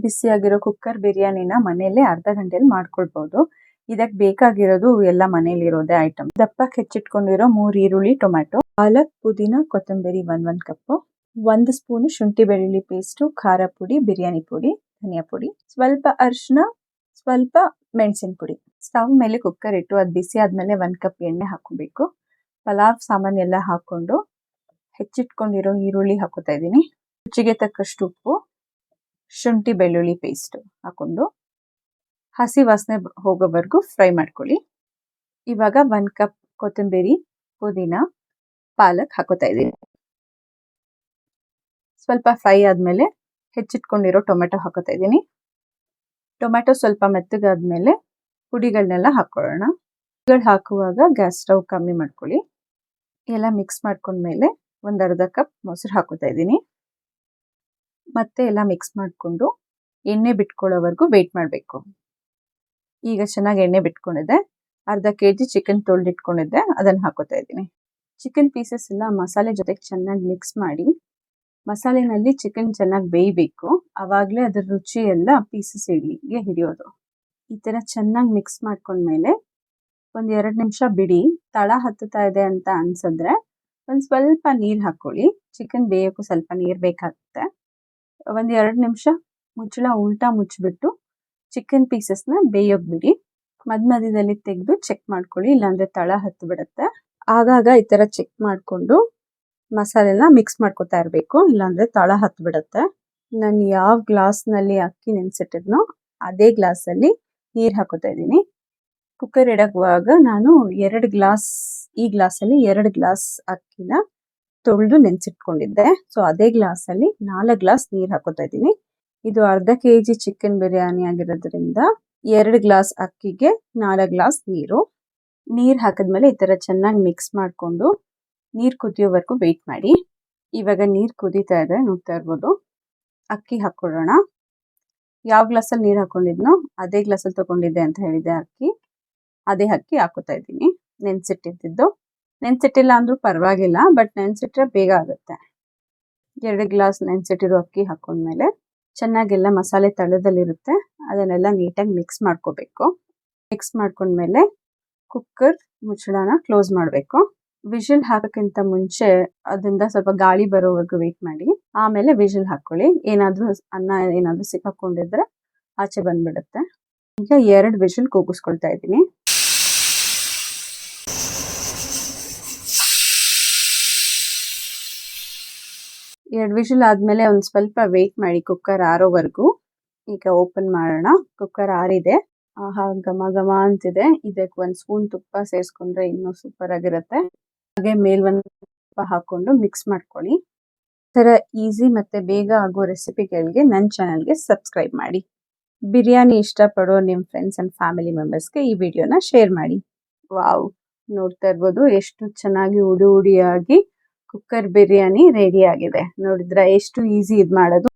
ಬಿಸಿಯಾಗಿರೋ cooker ಬಿರಿಯಾನಿನ ಮನೆಯಲ್ಲೇ ಅರ್ಧ ಗಂಟೆಯಲ್ಲಿ ಮಾಡ್ಕೊಳ್ಬಹುದು. ಇದಕ್ಕೆ ಬೇಕಾಗಿರೋದು ಎಲ್ಲ ಮನೇಲಿರೋದೇ ಐಟಮ್. ದಪ್ಪಕ್ಕೆ ಹೆಚ್ಚಿಟ್ಕೊಂಡಿರೋ 3 ಈರುಳ್ಳಿ, ಟೊಮ್ಯಾಟೊ, ಪಾಲಕ್, ಪುದೀನ, ಕೊತ್ತಂಬರಿ 1 ಕಪ್, 1 ಸ್ಪೂನ್ ಶುಂಠಿ ಬೆಳ್ಳುಳ್ಳಿ ಪೇಸ್ಟ್, ಖಾರ ಪುಡಿ, ಬಿರಿಯಾನಿ ಪುಡಿ, ಧನಿಯಾ ಪುಡಿ, ಸ್ವಲ್ಪ ಅರಿಶಿನ, ಸ್ವಲ್ಪ ಮೆಣಸಿನ ಪುಡಿ. ಸ್ಟವ್ ಮೇಲೆ ಕುಕ್ಕರ್ ಇಟ್ಟು ಅದು ಬಿಸಿ ಆದ್ಮೇಲೆ 1 ಕಪ್ ಎಣ್ಣೆ ಹಾಕೋಬೇಕು. ಪಲಾವ್ ಸಾಮಾನು ಎಲ್ಲ ಹಾಕೊಂಡು ಹೆಚ್ಚಿಟ್ಕೊಂಡಿರೋ ಈರುಳ್ಳಿ ಹಾಕೋತಾ ಇದ್ದೀನಿ. ರುಚಿಗೆ ತಕ್ಕಷ್ಟು ಉಪ್ಪು, ಶುಂಠಿ ಬೆಳ್ಳುಳ್ಳಿ ಪೇಸ್ಟ್ ಹಾಕೊಂಡು ಹಸಿ ವಾಸನೆ ಹೋಗೋವರೆಗೂ ಫ್ರೈ ಮಾಡ್ಕೊಳ್ಳಿ. ಇವಾಗ 1 ಕಪ್ ಕೊತ್ತಂಬರಿ, ಪುದೀನ, ಪಾಲಕ್ ಹಾಕೋತಾ ಇದ್ದೀನಿ. ಸ್ವಲ್ಪ ಫ್ರೈ ಆದ್ಮೇಲೆ ಹೆಚ್ಚಿಟ್ಕೊಂಡಿರೋ ಟೊಮೆಟೊ ಹಾಕೋತಾ ಇದ್ದೀನಿ. ಟೊಮೆಟೊ ಸ್ವಲ್ಪ ಮೆತ್ತಗಾದ್ಮೇಲೆ ಪುಡಿಗಳನ್ನೆಲ್ಲ ಹಾಕೊಳ್ಳೋಣ. ಪುಡಿಗಳು ಹಾಕುವಾಗ ಗ್ಯಾಸ್ ಸ್ಟವ್ ಕಮ್ಮಿ ಮಾಡ್ಕೊಳ್ಳಿ. ಎಲ್ಲ ಮಿಕ್ಸ್ ಮಾಡ್ಕೊಂಡ್ಮೇಲೆ 1/2 ಕಪ್ ಮೊಸರು ಹಾಕೋತಾ ಇದ್ದೀನಿ. ಮತ್ತೆ ಎಲ್ಲ ಮಿಕ್ಸ್ ಮಾಡಿಕೊಂಡು ಎಣ್ಣೆ ಬಿಟ್ಕೊಳ್ಳೋವರೆಗೂ ವೇಟ್ ಮಾಡಬೇಕು. ಈಗ ಚೆನ್ನಾಗಿ ಎಣ್ಣೆ ಬಿಟ್ಕೊಂಡಿದ್ದೆ. ಅರ್ಧ kg ಚಿಕನ್ ತೊಳೆದಿಟ್ಕೊಂಡಿದ್ದೆ, ಅದನ್ನು ಹಾಕೋತಾ ಇದ್ದೀನಿ. ಚಿಕನ್ ಪೀಸಸ್ ಎಲ್ಲ ಮಸಾಲೆ ಜೊತೆಗೆ ಚೆನ್ನಾಗಿ ಮಿಕ್ಸ್ ಮಾಡಿ, ಮಸಾಲೆನಲ್ಲಿ ಚಿಕನ್ ಚೆನ್ನಾಗಿ ಬೇಯಬೇಕು. ಆವಾಗಲೇ ಅದರ ರುಚಿ ಎಲ್ಲ ಪೀಸಸ್ ಹಿಡಿಯೋದು. ಈ ಥರ ಚೆನ್ನಾಗಿ ಮಿಕ್ಸ್ ಮಾಡ್ಕೊಂಡ್ಮೇಲೆ 1-2 ನಿಮಿಷ ಬಿಡಿ. ತಳ ಹತ್ತುತ್ತಾ ಇದೆ ಅಂತ ಅನ್ಸಿದ್ರೆ ಒಂದು ಸ್ವಲ್ಪ ನೀರು ಹಾಕೊಳ್ಳಿ. ಚಿಕನ್ ಬೇಯೋಕ್ಕೂ ಸ್ವಲ್ಪ ನೀರು ಬೇಕಾಗುತ್ತೆ. 1-2 ನಿಮಿಷ ಮುಚ್ಚಳ ಉಲ್ಟಾ ಮುಚ್ಚಿಬಿಟ್ಟು ಚಿಕನ್ ಪೀಸಸ್ನ ಬೇಯೋಕೆ ಬಿಡಿ. ಮಧ್ಯದಲ್ಲಿ ತೆಗೆದು ಚೆಕ್ ಮಾಡ್ಕೊಳ್ಳಿ, ಇಲ್ಲಾಂದ್ರೆ ತಳ ಹತ್ತು ಬಿಡುತ್ತೆ. ಆಗಾಗ ಈ ಥರ ಚೆಕ್ ಮಾಡಿಕೊಂಡು ಮಸಾಲೆನ ಮಿಕ್ಸ್ ಮಾಡ್ಕೊತಾ ಇರಬೇಕು, ಇಲ್ಲಾಂದ್ರೆ ತಳ ಹತ್ತು ಬಿಡುತ್ತೆ. ನಾನು ಯಾವ ಗ್ಲಾಸ್ನಲ್ಲಿ ಅಕ್ಕಿ ನೆನೆಸಿಟ್ಟಿದ್ನೋ ಅದೇ ಗ್ಲಾಸಲ್ಲಿ ನೀರು ಹಾಕೋತಾ ಇದ್ದೀನಿ. ಕುಕ್ಕರ್ ಇಡೋವಾಗ ನಾನು ಈ ಗ್ಲಾಸಲ್ಲಿ 2 ಗ್ಲಾಸ್ ಅಕ್ಕಿನ ತೊಳೆದು ನೆನೆಸಿಟ್ಕೊಂಡಿದ್ದೆ. ಸೊ ಅದೇ ಗ್ಲಾಸಲ್ಲಿ 4 ಗ್ಲಾಸ್ ನೀರು ಹಾಕೋತಾ ಇದ್ದೀನಿ. ಇದು ಅರ್ಧ kg ಚಿಕನ್ ಬಿರಿಯಾನಿ ಆಗಿರೋದ್ರಿಂದ 2 ಗ್ಲಾಸ್ ಅಕ್ಕಿಗೆ 4 ಗ್ಲಾಸ್ ನೀರು. ನೀರು ಹಾಕಿದ್ಮೇಲೆ ಈ ಥರ ಚೆನ್ನಾಗಿ ಮಿಕ್ಸ್ ಮಾಡಿಕೊಂಡು ನೀರು ಕುದಿಯೋವರೆಗೂ ವೆಯ್ಟ್ ಮಾಡಿ. ಇವಾಗ ನೀರು ಕುದೀತಾ ಇದೆ, ನೋಡ್ತಾ ಇರ್ಬೋದು. ಅಕ್ಕಿ ಹಾಕ್ಕೊಳ್ಳೋಣ. ಯಾವ ಗ್ಲಾಸಲ್ಲಿ ನೀರು ಹಾಕೊಂಡಿದ್ನೋ ಅದೇ ಗ್ಲಾಸಲ್ಲಿ ತೊಗೊಂಡಿದ್ದೆ ಅಂತ ಹೇಳಿದೆ ಅಕ್ಕಿ. ಅದೇ ಅಕ್ಕಿ ಹಾಕೋತಾ ಇದ್ದೀನಿ. ನೆನೆಸಿಟ್ಟಿಲ್ಲ ಅಂದ್ರೂ ಪರವಾಗಿಲ್ಲ, ಬಟ್ ನೆನೆಸಿಟ್ರೆ ಬೇಗ ಆಗುತ್ತೆ. 2 ಗ್ಲಾಸ್ ನೆನೆಸಿಟ್ಟಿರೋ ಅಕ್ಕಿ ಹಾಕೊಂಡ್ಮೇಲೆ ಚೆನ್ನಾಗೆಲ್ಲ ಮಸಾಲೆ ತಳದಲ್ಲಿರುತ್ತೆ, ಅದನ್ನೆಲ್ಲ ನೀಟಾಗಿ ಮಿಕ್ಸ್ ಮಾಡ್ಕೋಬೇಕು. ಮಿಕ್ಸ್ ಮಾಡ್ಕೊಂಡ್ಮೇಲೆ ಕುಕ್ಕರ್ ಮುಚ್ಚಳನ ಕ್ಲೋಸ್ ಮಾಡಬೇಕು. ವಿಷಲ್ ಹಾಕೋಕ್ಕಿಂತ ಮುಂಚೆ ಅದರಿಂದ ಸ್ವಲ್ಪ ಗಾಳಿ ಬರೋವರೆಗೂ ವೆಯ್ಟ್ ಮಾಡಿ, ಆಮೇಲೆ ವಿಷಲ್ ಹಾಕೊಳ್ಳಿ. ಅನ್ನ ಏನಾದರೂ ಸಿಕ್ಕಾಕೊಂಡಿದ್ರೆ ಆಚೆ ಬಂದ್ಬಿಡುತ್ತೆ. ಈಗ 2 ವಿಷಲ್ ಕೂಗಿಸ್ಕೊಳ್ತಾ ಇದ್ದೀನಿ. ಎರಡು ವಿಷಲ್ ಆದಮೇಲೆ ಒಂದು ಸ್ವಲ್ಪ ವೆಯ್ಟ್ ಮಾಡಿ ಕುಕ್ಕರ್ ಆರೋವರೆಗೂ. ಈಗ ಓಪನ್ ಮಾಡೋಣ. ಕುಕ್ಕರ್ ಆರಿದೆ. ಆಹಾ, ಘಮ ಘಮ ಅಂತಿದೆ. ಇದಕ್ಕೆ 1 ಸ್ಪೂನ್ ತುಪ್ಪ ಸೇರಿಸ್ಕೊಂಡ್ರೆ ಇನ್ನೂ ಸೂಪರ್ ಆಗಿರುತ್ತೆ. ಹಾಗೆ ಮೇಲ್ವೊಂದು ತುಪ್ಪ ಹಾಕೊಂಡು ಮಿಕ್ಸ್ ಮಾಡ್ಕೊಳ್ಳಿ. ಈ ಥರ ಈಸಿ ಮತ್ತು ಬೇಗ ಆಗೋ ರೆಸಿಪಿಗಳಿಗೆ ನನ್ನ ಚಾನಲ್ಗೆ ಸಬ್ಸ್ಕ್ರೈಬ್ ಮಾಡಿ. ಬಿರಿಯಾನಿ ಇಷ್ಟಪಡೋ ನಿಮ್ಮ ಫ್ರೆಂಡ್ಸ್ ಆ್ಯಂಡ್ ಫ್ಯಾಮಿಲಿ ಮೆಂಬರ್ಸ್ಗೆ ಈ ವಿಡಿಯೋನ ಶೇರ್ ಮಾಡಿ. ವಾವ್, ನೋಡ್ತಾ ಇರ್ಬೋದು ಎಷ್ಟು ಚೆನ್ನಾಗಿ ಉಡಿ ಉಡಿಯಾಗಿ ಕುಕ್ಕರ್ ಬಿರಿಯಾನಿ ರೆಡಿ ಆಗಿದೆ. ನೋಡಿದ್ರೆ ಎಷ್ಟು ಈಸಿ ಇದು ಮಾಡೋದು.